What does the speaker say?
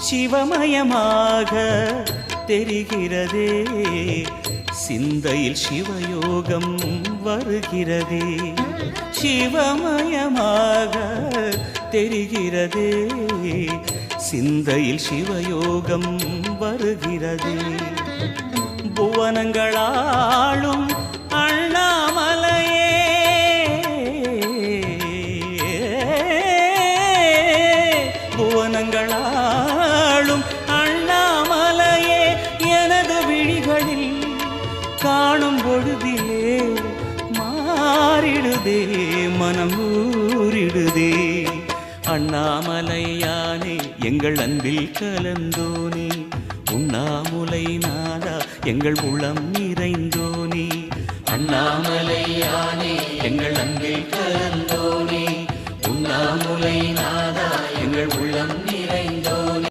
சிவமயமாக தெரிகிறதே, சிந்தையில் சிவயோகம் வருகிறதே. சிவமயமாக தெரிகிறதே, சிந்தையில் சிவயோகம் வருகிறதே. புவனங்களாளும் அண்ணாமலையே, புவனங்களாளும் அண்ணாமலையே, எனது விழிகளில் காணும் பொழுதிலே மாறிடுதே, மனம் ஊறிடுதே. அண்ணாமலையானே எங்கள் அன்பில் கலந்தோனே, உண்ணாமுலை நாதா எங்கள் உளம் நிறைந்தோனே. அண்ணாமலையானே எங்கள் அன்பில் கலந்தோனே, உண்ணாமுலை நாதா எங்கள் உள்ளம்